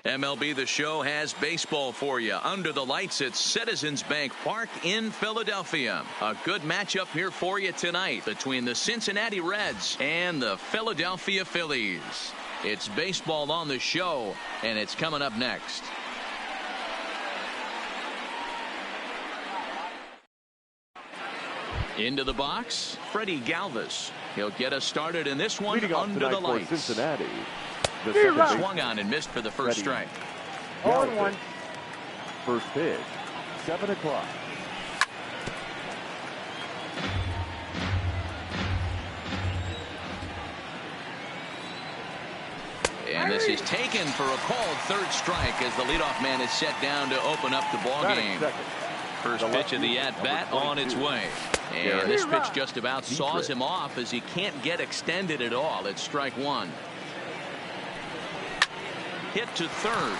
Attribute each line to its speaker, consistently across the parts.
Speaker 1: MLB The Show has baseball for you under the lights at Citizens Bank Park in Philadelphia. A good matchup here for you tonight between the Cincinnati Reds and the Philadelphia Phillies. It's baseball on the show, and it's coming up next. Into the box, Freddie Galvis. He'll get us started in this one under the lights.
Speaker 2: Cincinnati.
Speaker 1: Swung on and missed for the first strike.
Speaker 2: 0-1. First pitch, 7 o'clock.
Speaker 1: And this is taken for a called third strike as the leadoff man is set down to open up the ball game. First pitch of the at-bat on its way. And this pitch just about saws him off as he can't get extended at all. It's strike one. Hit to third.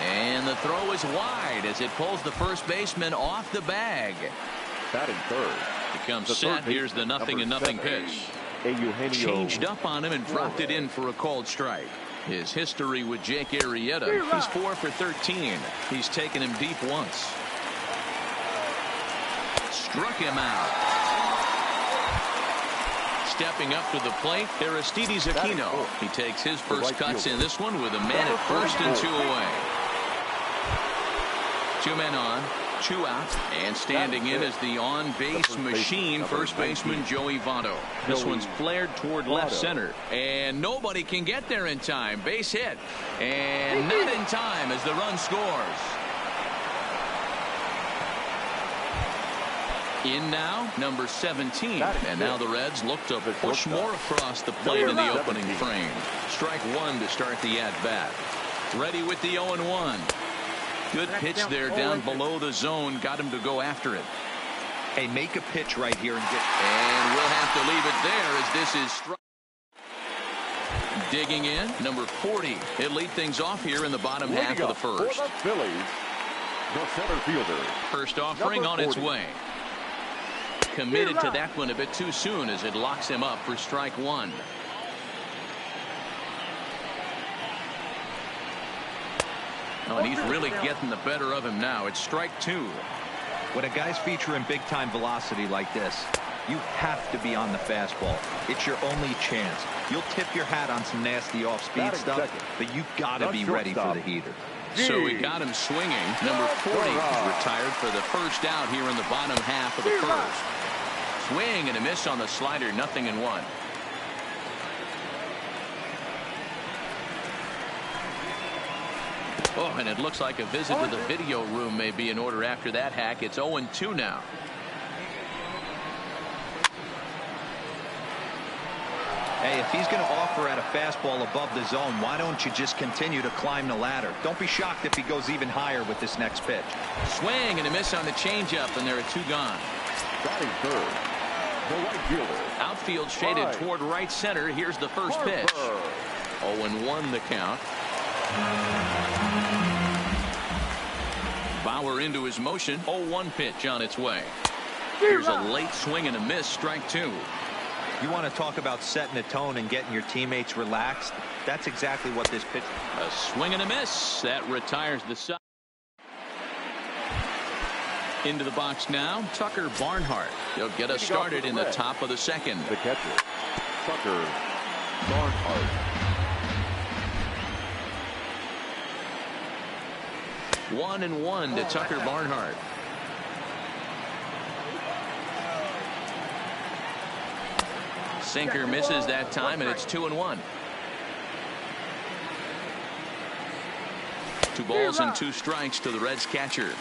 Speaker 1: And the throw is wide as it pulls the first baseman off the bag.
Speaker 2: Batting third.
Speaker 1: Becomes set. Here's the 0-0 pitch. Changed up on him and dropped it in for a called strike. His history with Jake Arrieta. He's 4 for 13. He's taken him deep once. Struck him out. Stepping up to the plate, Aristides Aquino. He takes his first cuts in this one with a man at first and 2 away. 2 men on, 2 out, and standing in is the on-base machine, first baseman Joey Votto. This one's flared toward left center, and nobody can get there in time. Base hit, and not in time as the run scores. In now, number 17, and now the Reds look to push more across the plate in the opening frame. Strike one to start the at-bat. Ready with the 0-1. Good pitch there down below the zone. Got him to go after it.
Speaker 3: Hey, make a pitch right here and get.
Speaker 1: And we'll have to leave it there as this is strike. Digging in, number 40. He'll lead things off here in the bottom half of the first.
Speaker 2: For the Phillies, the center fielder.
Speaker 1: First offering on its way. Committed to that one a bit too soon as it locks him up for strike one. Oh, and he's really getting the better of him now. It's strike two.
Speaker 3: When a guy's featuring big-time velocity like this, you have to be on the fastball. It's your only chance. You'll tip your hat on some nasty off-speed stuff, but you got to be ready for the heater.
Speaker 1: So we got him swinging. Number 40 is retired for the first out here in the bottom half of the first. Swing and a miss on the slider, 0-1. Oh, and it looks like a visit to the video room may be in order after that hack. It's 0-2 now.
Speaker 3: Hey, if he's going to offer at a fastball above the zone, why don't you just continue to climb the ladder? Don't be shocked if he goes even higher with this next pitch.
Speaker 1: Swing and a miss on the changeup, and there are 2 gone.
Speaker 2: Batting third, the right fielder.
Speaker 1: Outfield shaded toward right center. Here's the first pitch. 0-1 the count. Bauer into his motion. 0-1 pitch on its way. Here's a late swing and a miss. Strike two.
Speaker 3: You want to talk about setting the tone and getting your teammates relaxed? That's exactly what this pitch.
Speaker 1: A swing and a miss. That retires the side. Into the box now, Tucker Barnhart. He'll get us started in the top of the second.
Speaker 2: The catcher, Tucker Barnhart.
Speaker 1: 1-1 to Tucker Barnhart. Sinker misses that time, and it's 2-1. 2 balls and 2 strikes to the Reds catcher.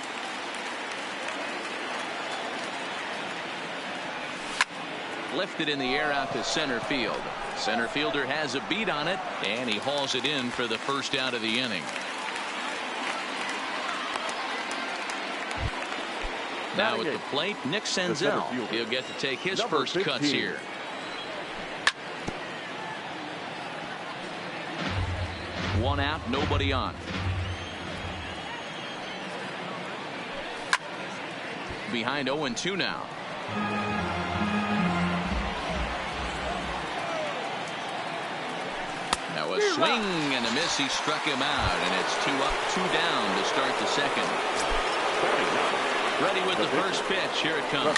Speaker 1: Lifted in the air out to center field. Center fielder has a beat on it, and he hauls it in for the first out of the inning. Now at the plate, Nick Senzel. He'll get to take his first cuts here. One out, nobody on. Behind 0-2 now. Now a swing and a miss. He struck him out, and it's 2 up, 2 down to start the second. Ready with the first pitch. Here it comes.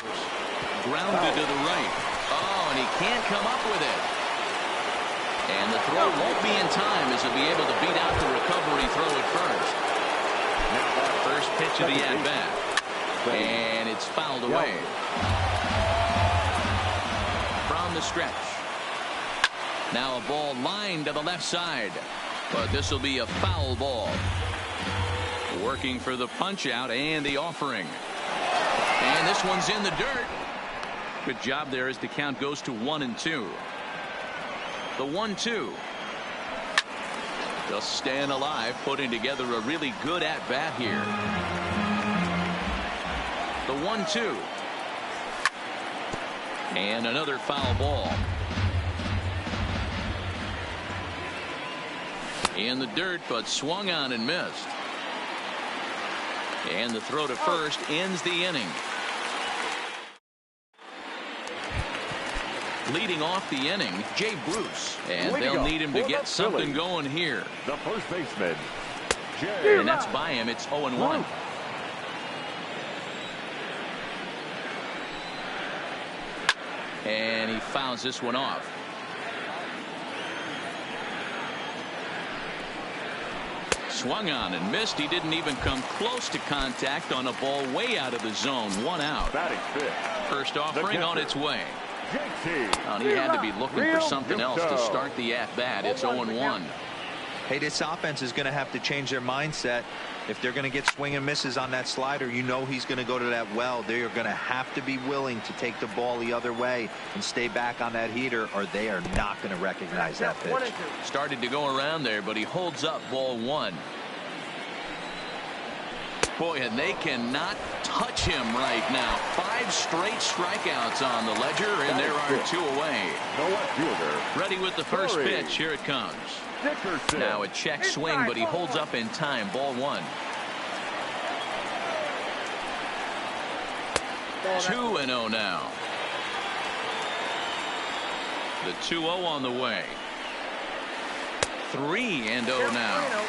Speaker 1: Grounded to the right. Oh, and he can't come up with it. And the throw won't be in time as he'll be able to beat out the recovery throw at first. First pitch of the at-bat. And it's fouled away. From the stretch. Now a ball lined to the left side. But this will be a foul ball. Working for the punch out and the offering. And this one's in the dirt. Good job there as the count goes to 1-2. The 1-2. Just staying alive, putting together a really good at-bat here. The 1-2. And another foul ball. In the dirt, but swung on and missed. And the throw to first ends the inning. Leading off the inning, Jay Bruce. And they'll need him to get something going here.
Speaker 2: The first baseman, Jay.
Speaker 1: And that's by him. It's 0-1. And he fouls this one off. Swung on and missed. He didn't even come close to contact on a ball way out of the zone. 1 out.
Speaker 2: Batting fifth.
Speaker 1: First offering on its way.
Speaker 2: JT.
Speaker 1: And he had to be looking for something else to start the at-bat. It's 0-1.
Speaker 3: Hey, this offense is going to have to change their mindset. If they're going to get swing and misses on that slider, you know he's going to go to that well. They are going to have to be willing to take the ball the other way and stay back on that heater, or they are not going to recognize that pitch.
Speaker 1: Started to go around there, but he holds up ball 1. Boy, and they cannot touch him right now. 5 straight strikeouts on the ledger, and there are 2 away.
Speaker 2: No fielder.
Speaker 1: Ready with the first pitch. Here it comes.
Speaker 2: Dickerson.
Speaker 1: Now a check swing, but he holds up in time. Ball 1. 2-0 now. The 2-0 on the way. 3-0 now.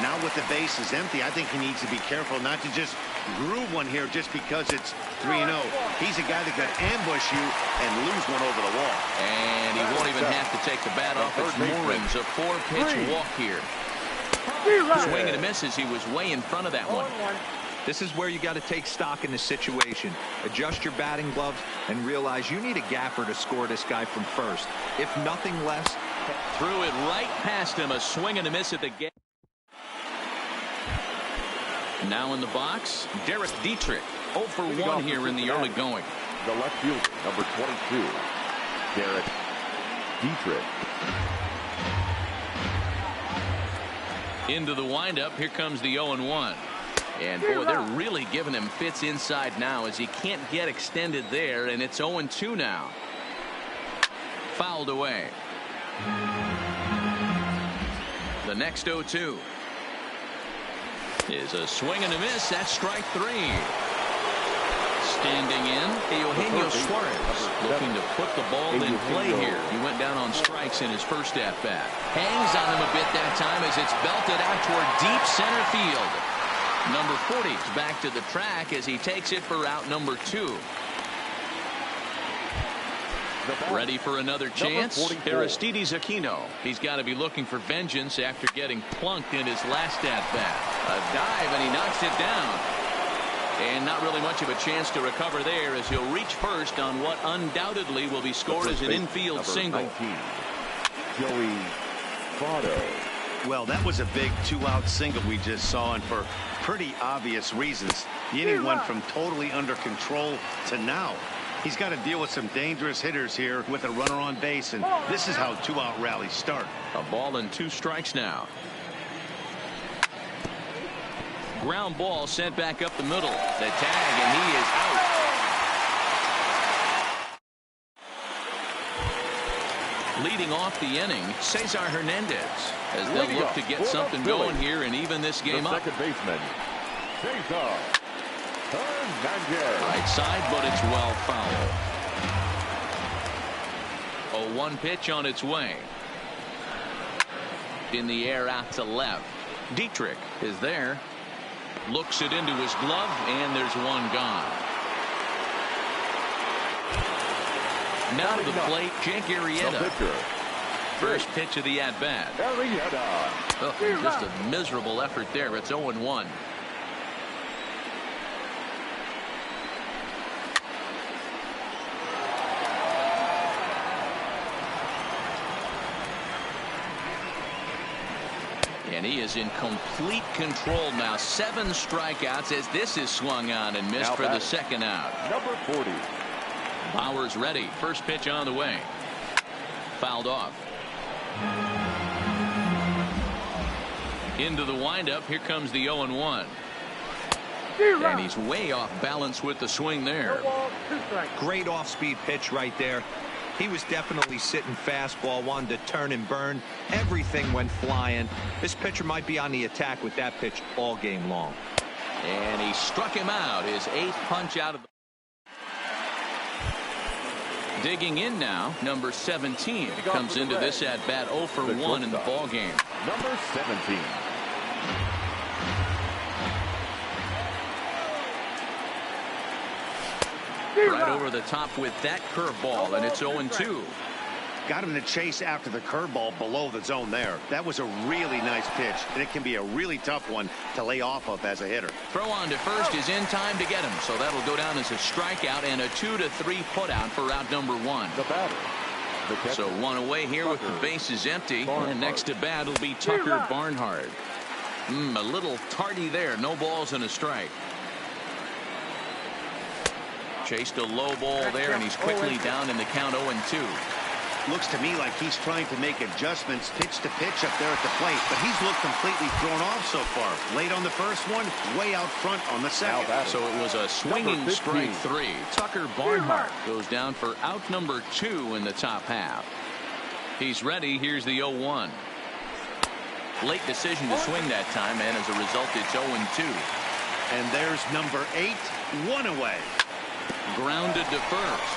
Speaker 4: Now with the bases empty, I think he needs to be careful not to just groove one here just because it's 3-0. He's a guy that could ambush you and lose one over the wall.
Speaker 1: And he won't even have to take the bat off its moorings. A 4-pitch walk here. Swing and a miss as he was way in front of that one.
Speaker 3: This is where you got to take stock in the situation. Adjust your batting gloves and realize you need a gapper to score this guy from first. If nothing less.
Speaker 1: Threw it right past him. A swing and a miss at the gap. Now in the box, Derek Dietrich. 0 for 1 here in the early going.
Speaker 2: The left fielder, number 22, Derek Dietrich.
Speaker 1: Into the windup. Here comes the 0-1. And boy, they're really giving him fits inside now as he can't get extended there, and it's 0-2 now. Fouled away. The next 0-2 is a swing and a miss. That's strike 3. Standing in, Eugenio Suarez looking to put the ball in play here. He went down on strikes in his first at-bat. Hangs on him a bit that time as it's belted out toward deep center field. Number 40 is back to the track as he takes it for out number 2. Ready for another chance? Aristides Aquino. He's got to be looking for vengeance after getting plunked in his last at-bat. A dive, and he knocks it down. And not really much of a chance to recover there as he'll reach first on what undoubtedly will be scored as an infield single.
Speaker 2: 19, Joey Votto.
Speaker 4: Well, that was a big 2-out single we just saw, and for pretty obvious reasons. The inning went from totally under control to now. He's got to deal with some dangerous hitters here with a runner on base, and this is how 2-out rallies start.
Speaker 1: A ball and 2 strikes now. Ground ball sent back up the middle. The tag, and he is out. Leading off the inning, Cesar Hernandez, as they'll look to get something going here and even this game up.
Speaker 2: Second baseman, Cesar Hernandez.
Speaker 1: Right side, but it's well foul. A 1 pitch on its way. In the air out to left. Dietrich is there. Looks it into his glove, and there's one gone. Now to the plate, Jake Arrieta. First pitch of the at-bat. Oh, just a miserable effort there. It's 0-1. And he is in complete control now. 7 strikeouts as this is swung on and missed for the second out.
Speaker 2: Number 40.
Speaker 1: Bauer's ready. First pitch on the way. Fouled off. Into the windup. Here comes the 0-1. And he's way off balance with the swing there.
Speaker 3: Great off-speed pitch right there. He was definitely sitting fastball, wanted to turn and burn. Everything went flying. This pitcher might be on the attack with that pitch all game long.
Speaker 1: And he struck him out. His 8th punch out of the... Digging in now, number 17 comes into this at bat 0 for 1 in the ball game.
Speaker 2: Number 17.
Speaker 1: Right over the top with that curveball, and it's 0-2.
Speaker 4: Got him to chase after the curveball below the zone there. That was a really nice pitch, and it can be a really tough one to lay off of as a hitter.
Speaker 1: Throw on to first is in time to get him, so that'll go down as a strikeout and a 2-3 putout for out number 1.
Speaker 2: The batter.
Speaker 1: So 1 away here with the bases empty, and next to bat will be Tucker Barnhart. A little tardy there. No balls and a strike. Chased a low ball there, and he's quickly down in the count 0-2.
Speaker 4: Looks to me like he's trying to make adjustments pitch to pitch up there at the plate, but he's looked completely thrown off so far. Late on the first one, way out front on the second.
Speaker 1: So it was a swinging strike 3. Tucker Barnhart goes down for out number 2 in the top half. He's ready. Here's the 0-1. Late decision to swing that time, and as a result, it's 0-2.
Speaker 4: And there's number 8, 1 away.
Speaker 1: Grounded to first.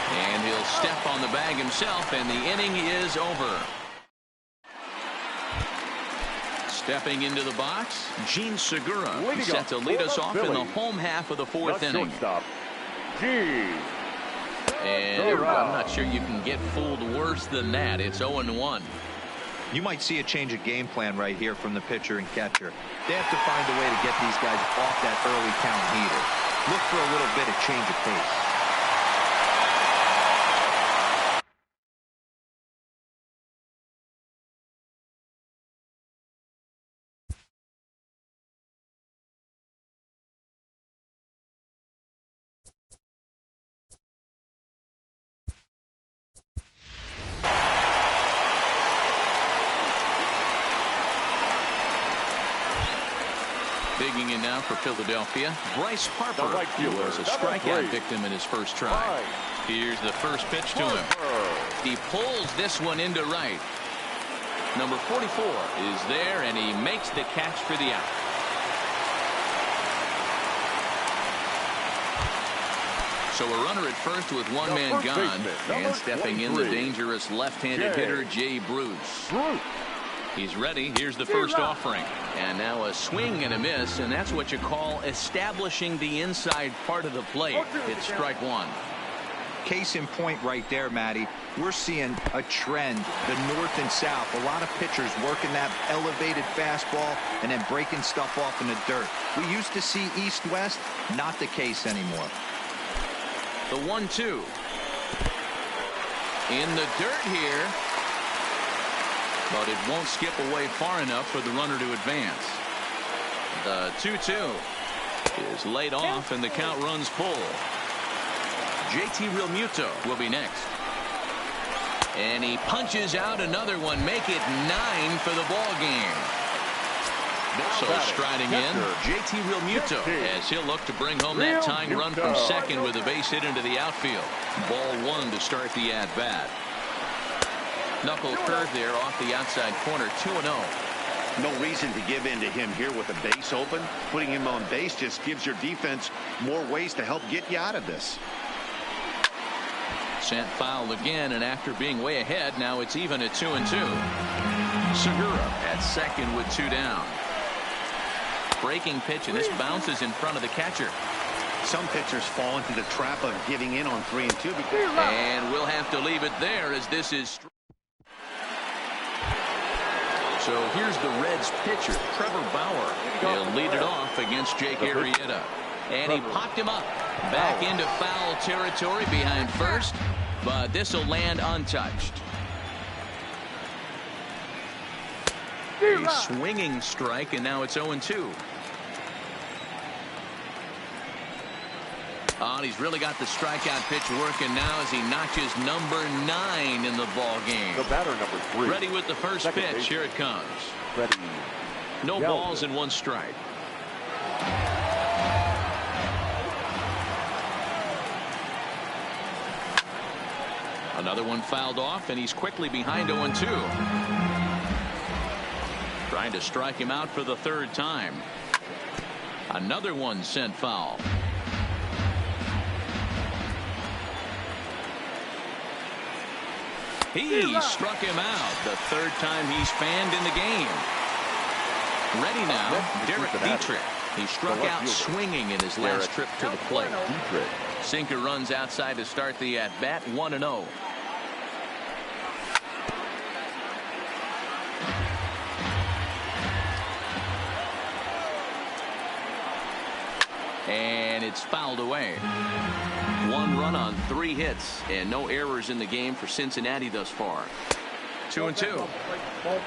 Speaker 1: And he'll step on the bag himself, and the inning is over. Stepping into the box, Gene Segura. He's set to lead us off in the home half of the 4th inning. And I'm not sure you can get fooled worse than that. It's 0-1.
Speaker 3: You might see a change of game plan right here from the pitcher and catcher. They have to find a way to get these guys off that early count heater. Look for a little bit of change of pace.
Speaker 1: Digging in now for Philadelphia, Bryce Harper, who was a strikeout victim in his first try. Here's the first pitch to him. He pulls this one into right. Number 44 is there, and he makes the catch for the out. So a runner at first with one man gone, and stepping in the dangerous left-handed hitter, Jay Bruce. He's ready. Here's the first offering. And now a swing and a miss, and that's what you call establishing the inside part of the plate. It's strike 1.
Speaker 3: Case in point right there, Matty. We're seeing a trend, the north and south. A lot of pitchers working that elevated fastball and then breaking stuff off in the dirt. We used to see east-west, not the case anymore.
Speaker 1: The 1-2. In the dirt here. But it won't skip away far enough for the runner to advance. The 2-2 is laid off, and the count runs full. JT Realmuto will be next. And he punches out another one. Make it 9 for the ball game. So striding in, JT Realmuto, as he'll look to bring home that tying run from second with a base hit into the outfield. Ball 1 to start the at-bat. Knuckle curve there off the outside corner, 2-0.
Speaker 4: No reason to give in to him here with the base open. Putting him on base just gives your defense more ways to help get you out of this.
Speaker 1: Sent foul again, and after being way ahead, now it's even at 2-2. Segura at second with 2 down. Breaking pitch, and this bounces in front of the catcher.
Speaker 4: Some pitchers fall into the trap of giving in on 3-2.
Speaker 1: And we'll have to leave it there as this is. So here's the Reds pitcher, Trevor Bauer. He'll lead it off against Jake Arrieta. And he popped him up. Back into foul territory behind first. But this will land untouched. A swinging strike, and now it's 0-2. Oh, he's really got the strikeout pitch working now as he notches number 9 in the ball game.
Speaker 2: The batter, number 3.
Speaker 1: Ready with the first pitch.
Speaker 2: Base.
Speaker 1: Here it comes.
Speaker 2: Ready.
Speaker 1: No
Speaker 2: Galvin.
Speaker 1: balls and 1 strike. Another one fouled off, and he's quickly behind 0-2. Trying to strike him out for the 3rd time. Another one sent foul. He struck him out the 3rd time he's fanned in the game. Ready now, Derek Dietrich. He struck out swinging in his last trip to the plate. Sinker runs outside to start the at-bat, 1-0. And it's fouled away. 1 run on 3 hits, and no errors in the game for Cincinnati thus far. 2-2.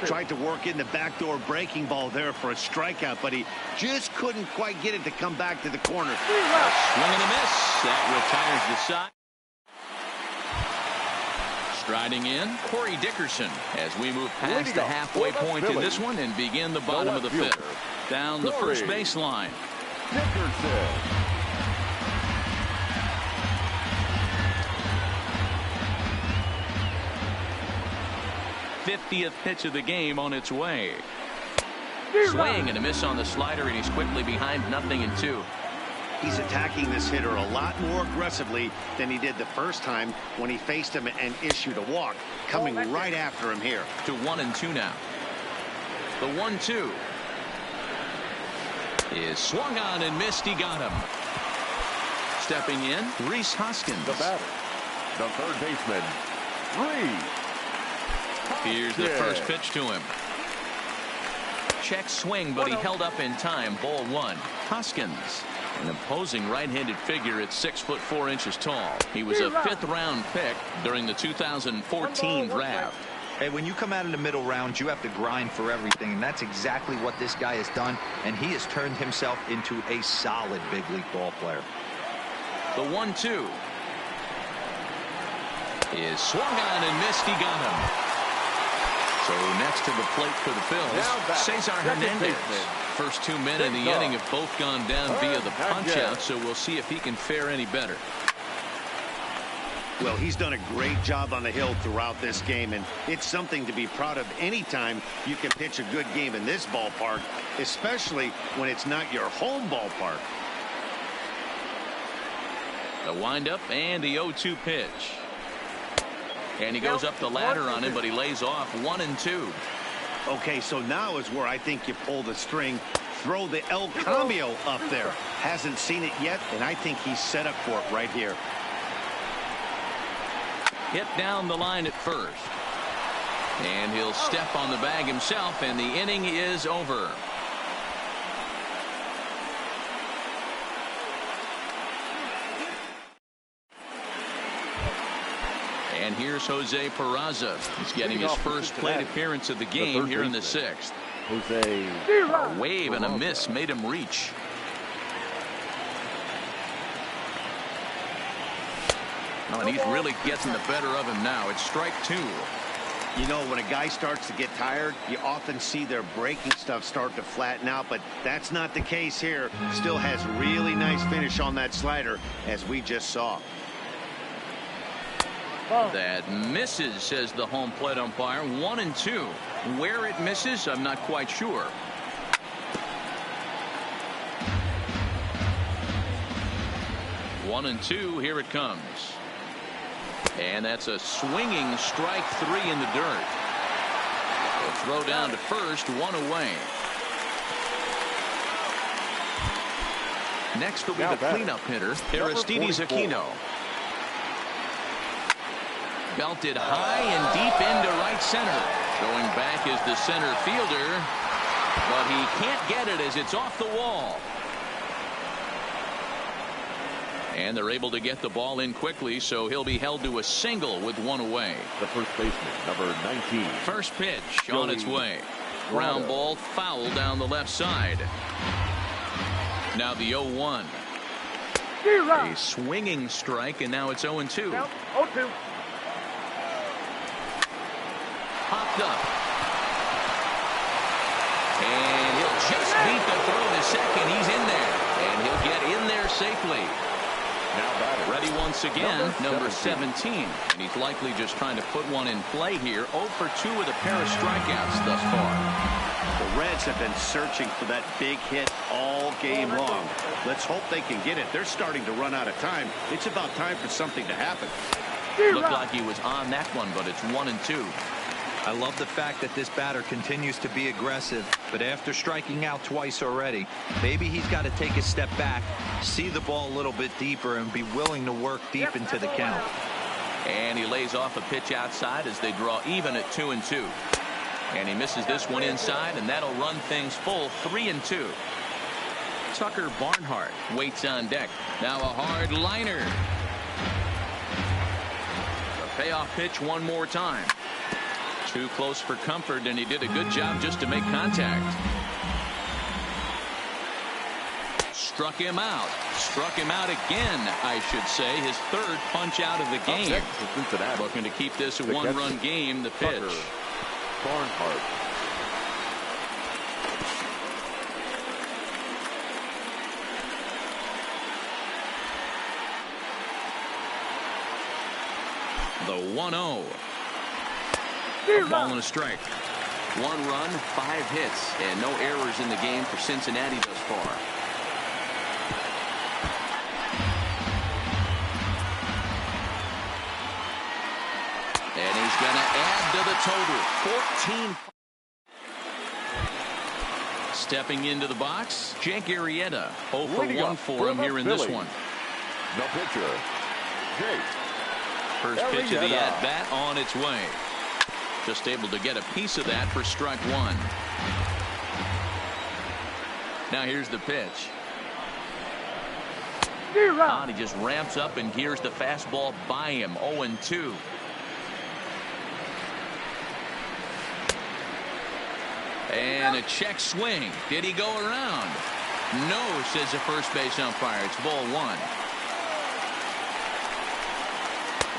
Speaker 4: Tried to work in the backdoor breaking ball there for a strikeout, but he just couldn't quite get it to come back to the corner.
Speaker 1: Swing and a miss. That retires the side. Striding in, Corey Dickerson, as we move past the halfway point in this one and begin the bottom of the 5th. Down the first baseline.
Speaker 2: Dickerson.
Speaker 1: 50th pitch of the game on its way. Swing and a miss on the slider, and he's quickly behind 0-2.
Speaker 4: He's attacking this hitter a lot more aggressively than he did the first time when he faced him and issued a walk. Coming right after him here.
Speaker 1: To 1-2 now. The 1-2 is swung on and missed. He got him. Stepping in, Rhys Hoskins.
Speaker 2: The batter, the 3rd baseman, Rhys.
Speaker 1: Here's the first pitch to him. Check swing, but he held up in time. Ball 1. Hoskins, an imposing right-handed figure at 6'4" tall. He was a 5th-round pick during the 2014 draft.
Speaker 3: Hey, when you come out in the middle rounds, you have to grind for everything, and that's exactly what this guy has done, and he has turned himself into a solid big league ball player.
Speaker 1: The 1-2 is swung on and missed. He got him. So next to the plate for the Phils, Cesar Hernandez. First 2 men in the inning have both gone down via the punch-out, so we'll see if he can fare any better.
Speaker 4: Well, he's done a great job on the hill throughout this game, and it's something to be proud of anytime you can pitch a good game in this ballpark, especially when it's not your home ballpark.
Speaker 1: The windup and the 0-2 pitch. And he goes up the ladder on him, but he lays off 1-2.
Speaker 4: Okay, so now is where I think you pull the string. Throw the El Cambio up there. Hasn't seen it yet, and I think he's set up for it right here.
Speaker 1: Hit down the line at first. And he'll step on the bag himself, and the inning is over. And here's Jose Peraza. He's getting his first plate appearance of the game here in the 6th.
Speaker 2: Jose.
Speaker 1: A wave and a miss made him reach. Oh, and he's really getting the better of him now. It's strike 2.
Speaker 4: You know, when a guy starts to get tired, you often see their breaking stuff start to flatten out, but that's not the case here. Still has really nice finish on that slider, as we just saw.
Speaker 1: That misses, says the home plate umpire. 1-2. Where it misses, I'm not quite sure. One and 2. Here it comes. And that's a swinging strike three in the dirt. A throw down to first, one away. Next will be the cleanup hitter, Aristides Aquino. Belted high and deep into right center. Going back is the center fielder, but he can't get it as it's off the wall. And they're able to get the ball in quickly, so he'll be held to a single with one away.
Speaker 2: The first baseman, number 19.
Speaker 1: First pitch on its way. Ground ball, foul down the left side. Now the 0-1. A swinging strike, and now it's 0-2.
Speaker 5: 0-2.
Speaker 1: Popped up. And he'll just beat the throw to second. He's in there. And he'll get in there safely.
Speaker 2: Now batter.
Speaker 1: Ready once again, number 17. And he's likely just trying to put one in play here. 0 for 2 with a pair of strikeouts thus far.
Speaker 4: The Reds have been searching for that big hit all game long. Let's hope they can get it. They're starting to run out of time. It's about time for something to happen.
Speaker 1: Looked like he was on that one, but it's 1-2.
Speaker 3: I love the fact that this batter continues to be aggressive, but after striking out twice already, maybe he's got to take a step back, see the ball a little bit deeper, and be willing to work deep into the count.
Speaker 1: And he lays off a pitch outside as they draw even at 2-2. And he misses this one inside, and that'll run things full 3-2. Tucker Barnhart waits on deck. Now a hard liner. The payoff pitch one more time. Too close for comfort, and he did a good job just to make contact. Struck him out. Struck him out again, I should say. His third punch out of the game. Looking to keep this a one-run game. The pitch.
Speaker 2: Barnhart.
Speaker 1: The 1-0. A ball and a strike. 1 run, 5 hits, and no errors in the game for Cincinnati thus far. And he's going to add to the total. 14. Stepping into the box, Jake Arrieta. 0 for 1 for him here in this one.
Speaker 2: The pitcher, Jake.
Speaker 1: First pitch of the at-bat on its way. Just able to get a piece of that for strike 1. Now here's the pitch. And he just ramps up and gears the fastball by him. 0-2. And a check swing. Did he go around? No, says the first base umpire. It's ball 1.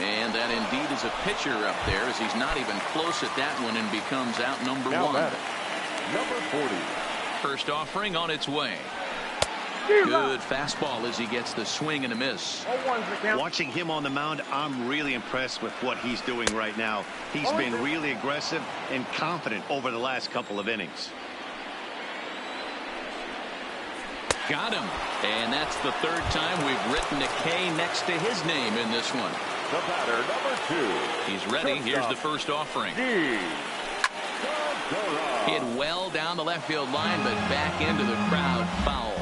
Speaker 1: And that indeed is a pitcher up there, as he's not even close at that one and becomes out number 1.
Speaker 2: Number 40.
Speaker 1: First offering on its way. Good fastball as he gets the swing and a miss.
Speaker 4: Watching him on the mound, I'm really impressed with what he's doing right now. He's been really aggressive and confident over the last couple of innings.
Speaker 1: Got him. And that's the third time we've written a K next to his name in this one.
Speaker 2: The batter, number 2.
Speaker 1: He's ready. Here's the first offering. Hit well down the left field line, but back into the crowd. Foul.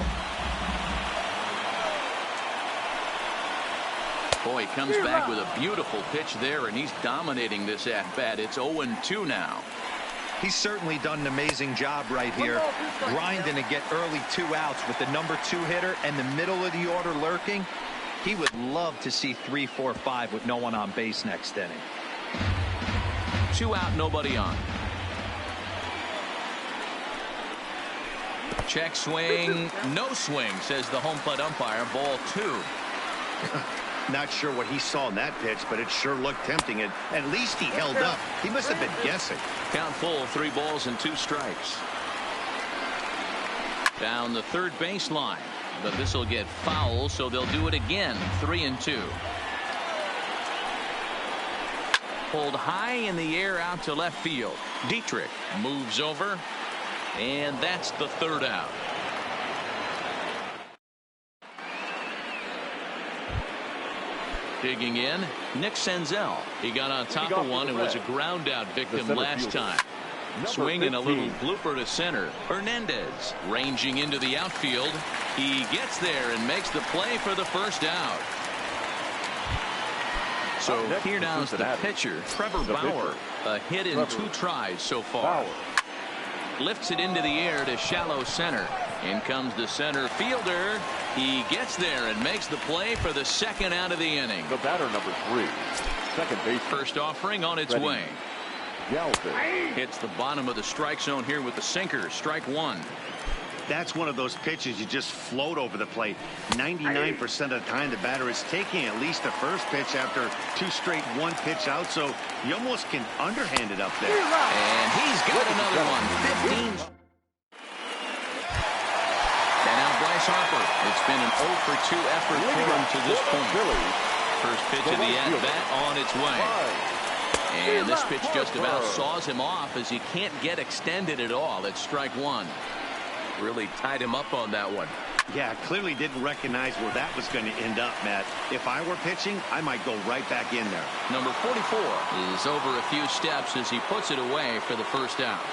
Speaker 1: Boy, he comes back with a beautiful pitch there, and he's dominating this at-bat. It's 0-2 now.
Speaker 3: He's certainly done an amazing job right here, grinding to get early 2 outs with the number 2 hitter and the middle of the order lurking. He would love to see 3, 4, 5 with no one on base next inning.
Speaker 1: 2 out, nobody on. Check swing, no swing, says the home plate umpire. Ball 2.
Speaker 4: Not sure what he saw in that pitch, but it sure looked tempting. And at least he held up. He must have been guessing.
Speaker 1: Count full, 3 balls and 2 strikes. Down the third baseline. But this will get foul, so they'll do it again. 3-2. Pulled high in the air out to left field. Dietrich moves over, and that's the 3rd out. Digging in, Nick Senzel. He got on top of one and was a ground out victim last time. Swinging a little blooper to center. Hernandez ranging into the outfield. He gets there and makes the play for the first out. So here now is the pitcher, Trevor Bauer. A hit in 2 tries so far. Lifts it into the air to shallow center. In comes the center fielder. He gets there and makes the play for the second out of the inning.
Speaker 2: The batter, number 3, second base.
Speaker 1: First offering on its way. Hits the bottom of the strike zone here with the sinker. Strike 1.
Speaker 4: That's one of those pitches you just float over the plate. 99% of the time the batter is taking at least the first pitch after 2 straight 1-pitch out, so you almost can underhand it up there.
Speaker 1: And he's got another one. 15. And now Bryce Harper. It's been an 0-for-2 effort for him to this point. First pitch of the at-bat on its way. And this pitch just about saws him off as he can't get extended at all. It's strike 1. Really tied him up on that one.
Speaker 4: Yeah, clearly didn't recognize where that was going to end up, Matt. If I were pitching, I might go right back in there.
Speaker 1: Number 44 is over a few steps as he puts it away for the first out.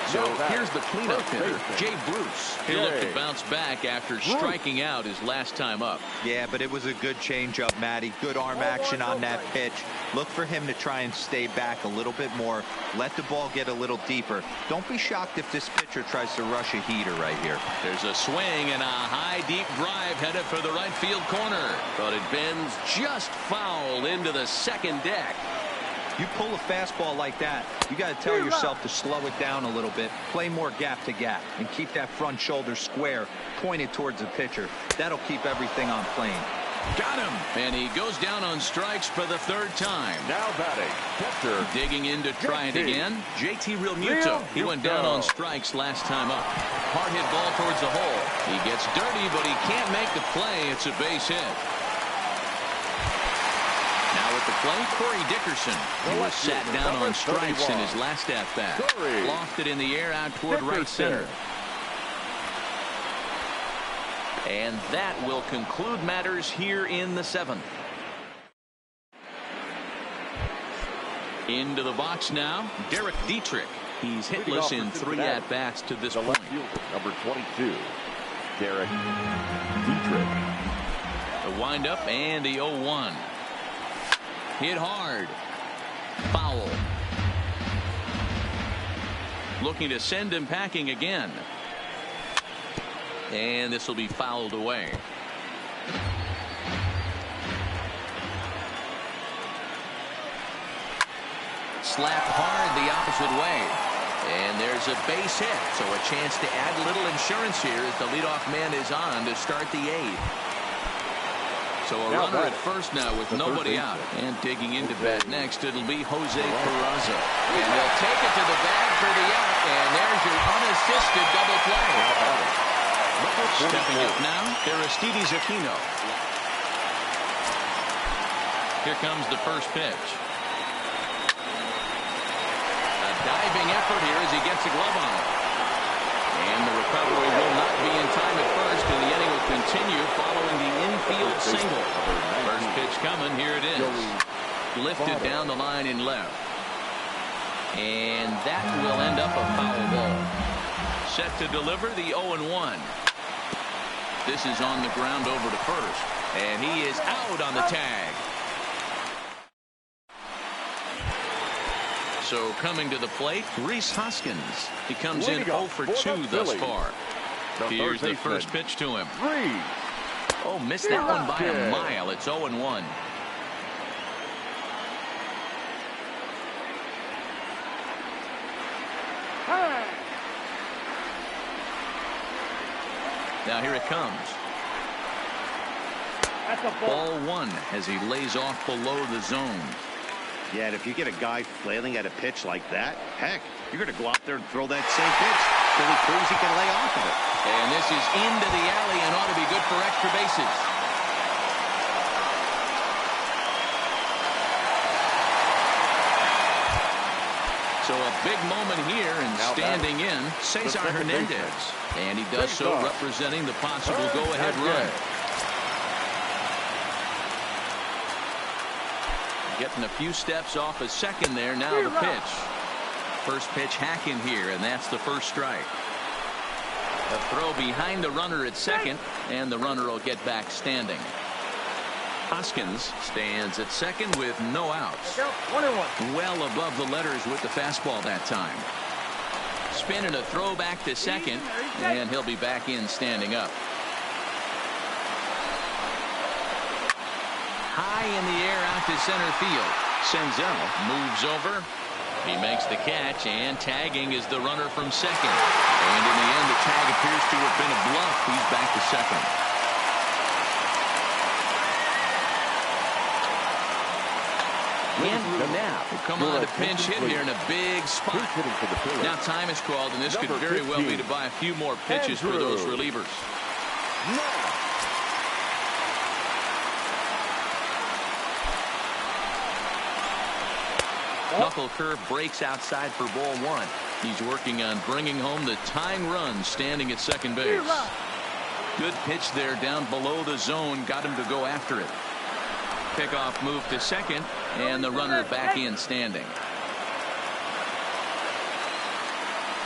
Speaker 1: So here's the cleanup hitter, Jay Bruce. He looked to bounce back after striking out his last time up.
Speaker 3: Yeah, but it was a good changeup, Matty. Good arm action on that pitch. Look for him to try and stay back a little bit more. Let the ball get a little deeper. Don't be shocked if this pitcher tries to rush a heater right here.
Speaker 1: There's a swing and a high, deep drive headed for the right field corner. But it bends just foul into the second deck.
Speaker 3: You pull a fastball like that, you got to tell yourself to slow it down a little bit, play more gap to gap, and keep that front shoulder square, pointed towards the pitcher. That'll keep everything on plane.
Speaker 1: Got him. And he goes down on strikes for the 3rd time.
Speaker 2: Now batting, catcher.
Speaker 1: Digging in to try it again, JT Realmuto. He went down on strikes last time up. Hard hit ball towards the hole. He gets dirty, but he can't make the play. It's a base hit. Now at the plate, Corey Dickerson. He was sat down on strikes in his last at-bat. Lofted in the air out toward right center. And that will conclude matters here in the 7th. Into the box now, Derek Dietrich. He's hitless in 3 at-bats to this point.
Speaker 2: Number 22, Derek Dietrich.
Speaker 1: The windup and the 0-1. Hit hard. Foul. Looking to send him packing again. And this will be fouled away. Slapped hard the opposite way. And there's a base hit. So a chance to add a little insurance here as the leadoff man is on to start the 8th. So a runner at first now with nobody out. And digging into bat next, it'll be Jose Peraza. And they'll take it to the bag for the out. And there's your unassisted double play. Stepping up now, Aristides Aquino. Here comes the first pitch. A diving effort here as he gets a glove on it. And the recovery will not be in time at first, and the inning will continue following the infield single. First pitch coming, here it is. Lifted down the line in left. And that will end up a foul ball. Set to deliver the 0-1. This is on the ground over to first. And he is out on the tag. So coming to the plate, Rhys Hoskins. He comes in 0 for 2 thus far. Here's the first pitch to him. Oh, missed that one by a mile. It's 0-1. Now here it comes. Ball 1 as he lays off below the zone.
Speaker 4: Yeah, and if you get a guy flailing at a pitch like that, heck, you're going to go out there and throw that same pitch till he proves he can lay off of it.
Speaker 1: And this is into the alley and ought to be good for extra bases. So a big moment here, and standing in, Cesar Hernandez. And he does so representing the possible go-ahead run. taking a few steps off a second there. Now the pitch. First pitch hacking here, and that's the first strike. A throw behind the runner at second, and the runner will get back standing. Hoskins stands at second with no outs. Well above the letters with the fastball that time. Spin and a throw back to second, and he'll be back in standing up. High in the air out to center field. Senzel moves over. He makes the catch, and tagging is the runner from second. And in the end, the tag appears to have been a bluff. He's back to second. Andrew Knapp will come on a pinch hit here in a big spot. Now time is called, and this could very well be to buy a few more pitches for those relievers. Knuckle curve breaks outside for ball one. He's working on bringing home the tying run, standing at second base. Good pitch there down below the zone. Got him to go after it. Pickoff move to second, and the runner back in standing.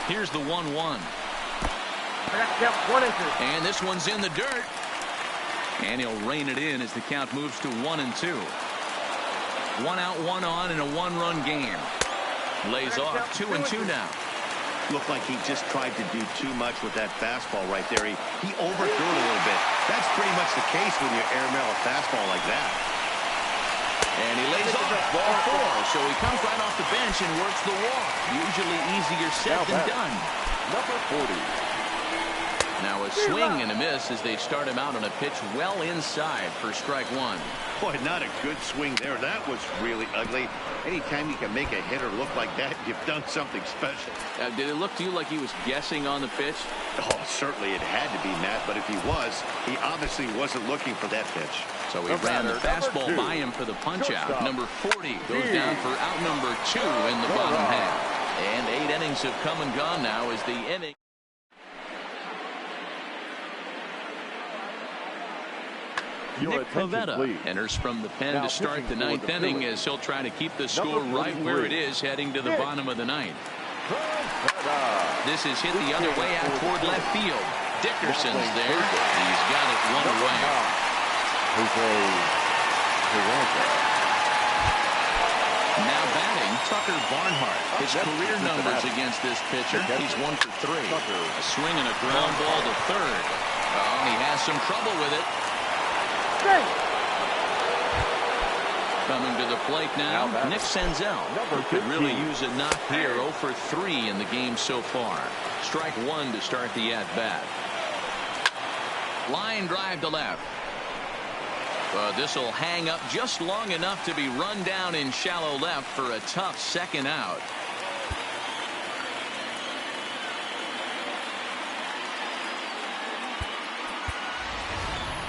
Speaker 1: Here's the 1-1. And this one's in the dirt. And he'll rein it in as the count moves to 1-2. 1 out, 1 on in a 1-run game. Lays off 2-2 now.
Speaker 4: Looked like he just tried to do too much with that fastball right there. He overthrew it a little bit. That's pretty much the case when you airmail a fastball like that.
Speaker 1: And he lays off ball 4. So he comes right off the bench and works the walk. Usually easier said than done.
Speaker 2: Number 40.
Speaker 1: Now a swing and a miss as they start him out on a pitch well inside for strike one.
Speaker 4: Boy, not a good swing there. That was really ugly. Anytime you can make a hitter look like that, you've done something special.
Speaker 1: Did it look to you like he was guessing on the pitch?
Speaker 4: Oh, certainly it had to be, Matt, but if he was, he obviously wasn't looking for that pitch.
Speaker 1: So he ran the fastball by him for the punch-out. Number 40 goes down for out number 2 in the bottom half. And 8 innings have come and gone now as the inning. Nick Pivetta enters from the pen to start the 9th inning as he'll try to keep the score right where it is heading to the bottom of the 9th. This is hit the other way out toward left field. Dickerson's there. He's got it one away. Now batting, Tucker Barnhart. His career numbers against this pitcher, he's 1 for 3. A swing and a ground ball to third. Well, he has some trouble with it. Coming to the plate now, Nick Senzel, who could really use a knock here. 0 for 3 in the game so far. Strike 1 to start the at-bat. Line drive to left. This will hang up just long enough to be run down in shallow left for a tough second out.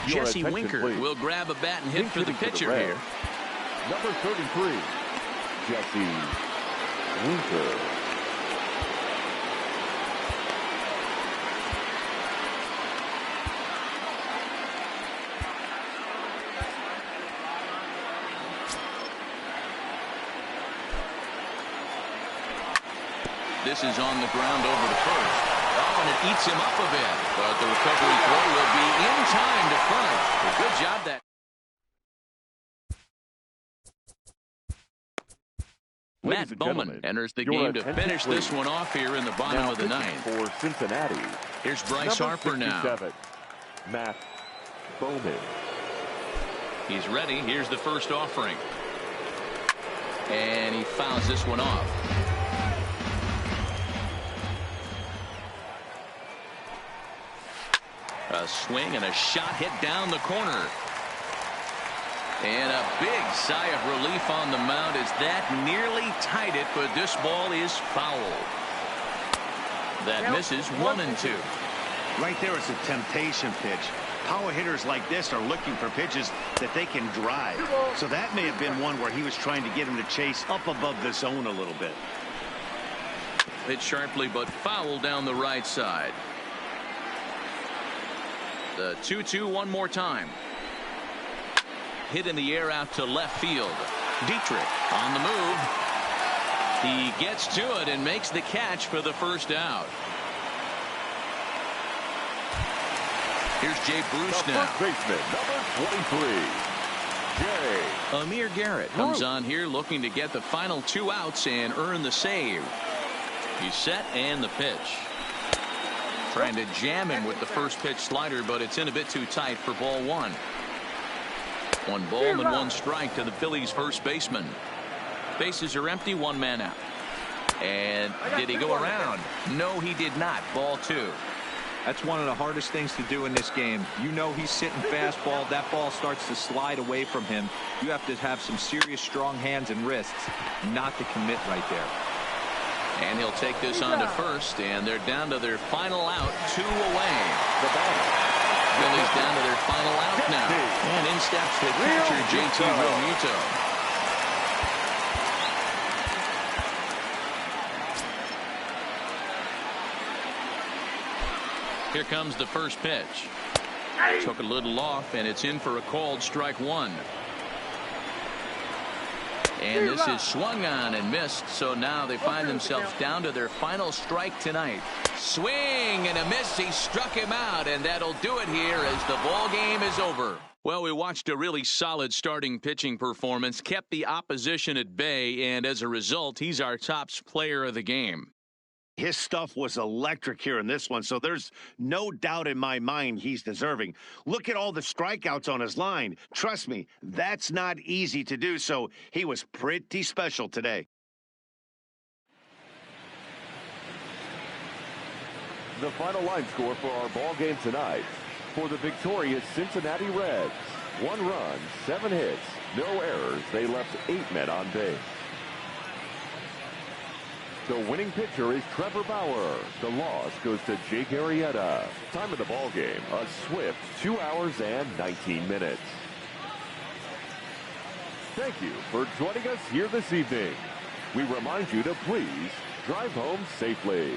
Speaker 1: Jesse Winker will grab a bat and hit for the pitcher here.
Speaker 2: Number 33, Jesse Winker.
Speaker 1: This is on the ground over to first. And it eats him up a bit, but the recovery throw will be in time to first. Good job that. Matt Bowman enters the game to finish this one off here in the bottom of the 9th.
Speaker 2: For Cincinnati,
Speaker 1: here's Bryce Harper now.
Speaker 2: Matt Bowman.
Speaker 1: He's ready. Here's the first offering. And he fouls this one off. A swing and a shot hit down the corner. And a big sigh of relief on the mound as that nearly tied it, but this ball is foul. That misses 1-2.
Speaker 4: Right there is a temptation pitch. Power hitters like this are looking for pitches that they can drive. So that may have been one where he was trying to get him to chase up above the zone a little bit.
Speaker 1: Hit sharply, but foul down the right side. The 2-2 one more time. Hit in the air out to left field. Dietrich on the move. He gets to it and makes the catch for the first out. Here's Jay Bruce
Speaker 2: the
Speaker 1: now.
Speaker 2: first baseman, number 23, Jay.
Speaker 1: Amir Garrett comes on here looking to get the final 2 outs and earn the save. He's set and the pitch. Trying to jam him with the first pitch slider, but it's in a bit too tight for ball 1. 1 ball and 1 strike to the Phillies first baseman. Bases are empty, 1 man out. And did he go around? No, he did not. Ball 2.
Speaker 3: That's one of the hardest things to do in this game. You know he's sitting fastball. That ball starts to slide away from him. You have to have some serious strong hands and wrists not to commit right there.
Speaker 1: And he'll take this on to first, and they're down to their final out, 2 away. Phillies down to their final out now. And in steps the catcher, JT Realmuto. Here comes the first pitch. Took a little off, and it's in for a called strike 1. And this is swung on and missed, so now they find themselves down to their final strike tonight. Swing and a miss. He struck him out, and that'll do it here as the ball game is over. Well, we watched a really solid starting pitching performance, kept the opposition at bay, and as a result, he's our top player of the game.
Speaker 4: His stuff was electric here in this one, so there's no doubt in my mind he's deserving. Look at all the strikeouts on his line. Trust me, that's not easy to do, so he was pretty special today.
Speaker 2: The final line score for our ball game tonight. For the victorious Cincinnati Reds, 1 run, 7 hits, no errors. They left 8 men on base. The winning pitcher is Trevor Bauer. The loss goes to Jake Arrieta. Time of the ball game, a swift 2 hours and 19 minutes. Thank you for joining us here this evening. We remind you to please drive home safely.